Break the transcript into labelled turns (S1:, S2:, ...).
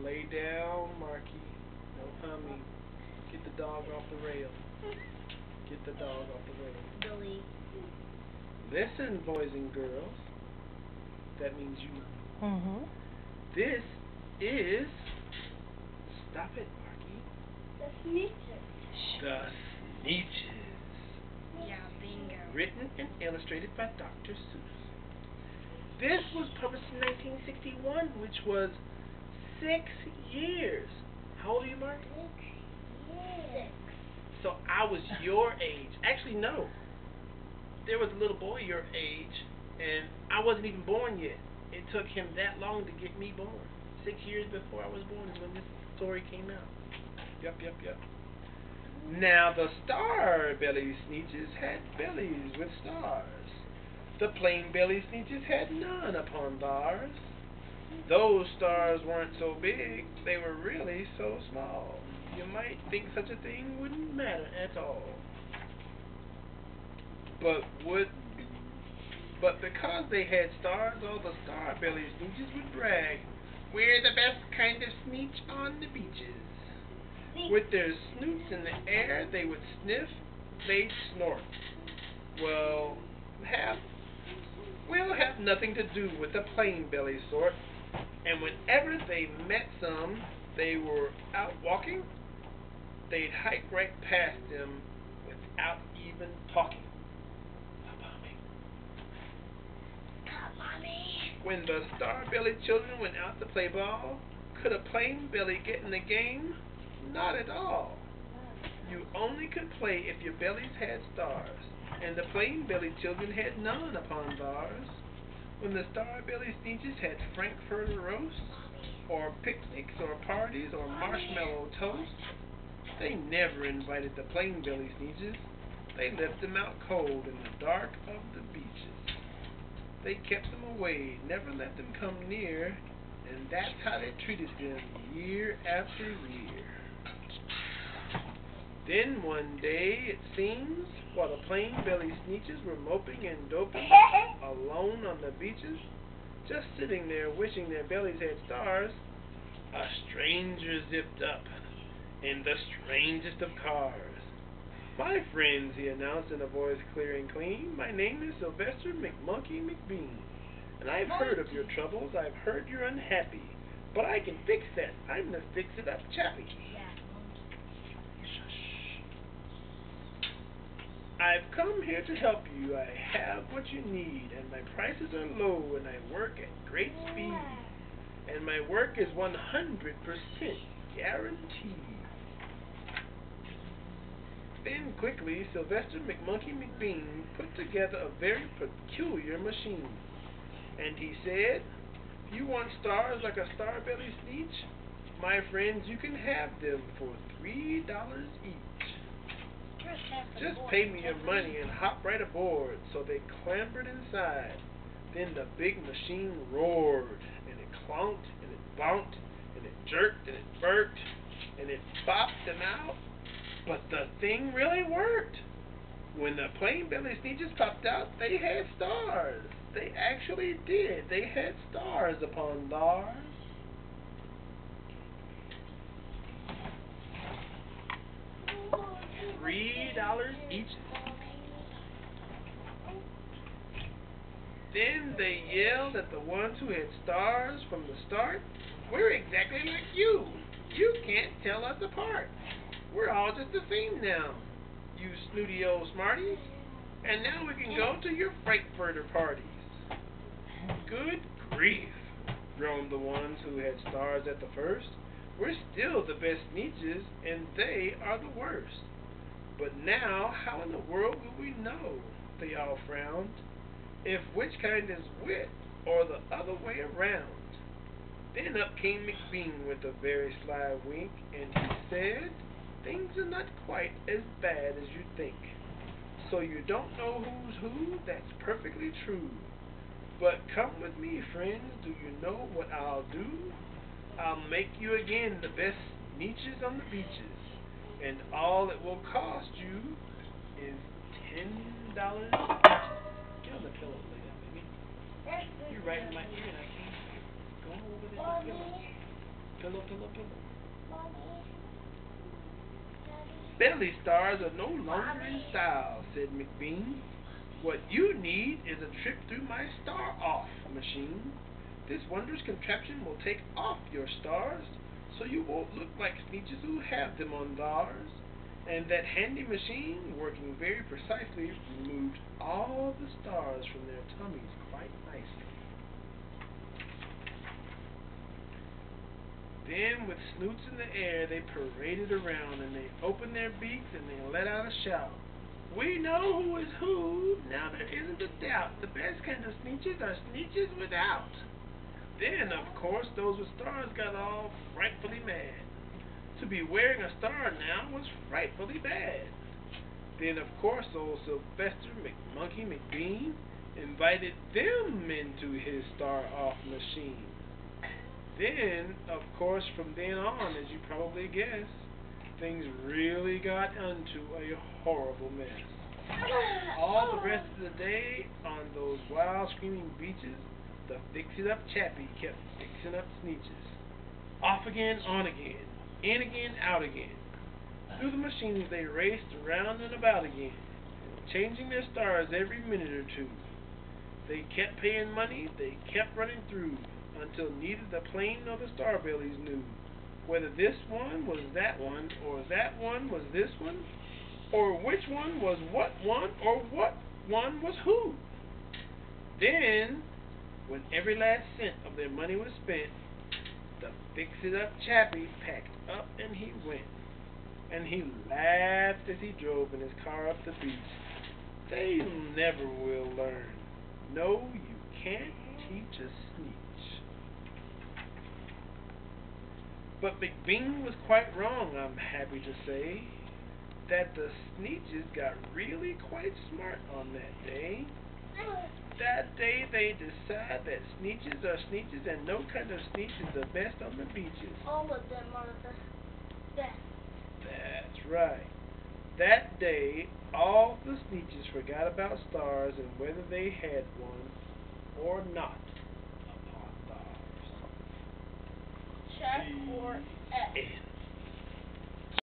S1: Lay down, Marky. No humming. Get the dog off the rail. Get the dog off the rail.
S2: Billy.
S1: Listen, boys and girls. That means you, Mommy.
S3: Mm-hmm.
S1: This is... Stop it, Marky.
S2: The Sneeches.
S1: The Sneeches.
S2: Yeah, bingo.
S1: Written and illustrated by Dr. Seuss. This was published in 1961, which was 6 years. How old are you, Mark?
S2: 6.
S1: So I was your age. Actually, no. There was a little boy your age, and I wasn't even born yet. It took him that long to get me born. 6 years before I was born is when this story came out. Yup. Now, the star-belly Sneeches had bellies with stars. The plain-belly Sneeches had none upon theirs. Those stars weren't so big, they were really so small. You might think such a thing wouldn't matter at all. But because they had stars, all the star-belly Sneeches would brag, "We're the best kind of Sneech on the beaches." With their snoots in the air, they would sniff, they'd snort. We'll have nothing to do with the plain belly sort, and whenever they met some, they were out walking, they'd hike right past them without even talking.
S2: Mommy.
S1: When the star-bellied children went out to play ball, could a plain belly get in the game? Not at all. You only could play if your bellies had stars, and the plain-bellied children had none upon theirs. When the star-bellied Sneeches had frankfurter roasts, or picnics, or parties, or marshmallow toast, they never invited the plain-bellied Sneeches. They left them out cold in the dark of the beaches. They kept them away, never let them come near, and that's how they treated them year after year. Then one day, it seems, while the plain-bellied Sneeches were moping and doping alone on the beaches, just sitting there wishing their bellies had stars, a stranger zipped up in the strangest of cars. "My friends," he announced in a voice clear and clean, "my name is Sylvester McMonkey McBean, and I've heard of your troubles. I've heard you're unhappy, but I can fix that. I'm the fix-it-up chappie. I've come here to help you. I have what you need, and my prices are low, and I work at great speed, and my work is 100% guaranteed." Then quickly, Sylvester McMonkey McBean put together a very peculiar machine, and he said, "If you want stars like a star-belly Sneech, my friends, you can have them for $3 each. Just pay me your money and hop right aboard." So they clambered inside. Then the big machine roared, and it clonked, and it bonked, and it jerked, and it burked, and it bopped them out. But the thing really worked. When the plain-belly Sneeches popped out, they had stars. They actually did. They had stars upon theirs. $3 each. Then they yelled at the ones who had stars from the start, "We're exactly like you. You can't tell us apart. We're all just the same now, you snooty old smarties. And now we can go to your frankfurter parties." "Good grief," groaned the ones who had stars at the first. "We're still the best Sneeches, and they are the worst. But now, how in the world will we know?" They all frowned. "If which kind is wit, or the other way around." Then up came McBean with a very sly wink, and he said, "Things are not quite as bad as you think. So you don't know who's who? That's perfectly true. But come with me, friends. Do you know what I'll do? I'll make you again the best Sneeches on the beaches. And all it will cost you is $10 each." Get on the pillow, lay down, baby. You're right in my ear and I can't hear. Go over there to the pillow. Pillow, pillow, pillow.
S2: Mommy.
S1: Belly stars are no longer in style, said McBean. What you need is a trip through my star-off machine. This wondrous contraption will take off your stars, so you won't look like Sneeches who have them on theirs. And that handy machine, working very precisely, removed all the stars from their tummies quite nicely. Then, with snoots in the air, they paraded around, and they opened their beaks, and they let out a shout. We know who is who, now there isn't a doubt. The best kind of Sneeches are Sneeches without. Then, of course, those with stars got all frightfully mad. To be wearing a star now was frightfully bad. Then, of course, old Sylvester McMonkey McBean invited them into his star-off machine. Then, of course, from then on, as you probably guess, things really got into a horrible mess. All the rest of the day, on those wild screaming beaches, the fix-it-up chappie kept fixing up Sneeches. Off again, on again, in again, out again. Through the machines they raced around and about again, changing their stars every minute or two. They kept paying money, they kept running through, until neither the plane nor the starbellies knew whether this one was that one, or that one was this one, or which one was what one, or what one was who. Then, when every last cent of their money was spent, the fix-it-up chappie packed up and he went. And he laughed as he drove in his car up the beach. They never will learn. No, you can't teach a Sneech. But McBean was quite wrong, I'm happy to say, that the Sneeches got really quite smart on that day. That day they decide that Sneeches are Sneeches and no kind of Sneech is the best on the beaches.
S2: All of them are the best.
S1: That's right. That day, all the Sneeches forgot about stars and whether they had one or not upon theirs.
S2: Check or X.
S1: The end.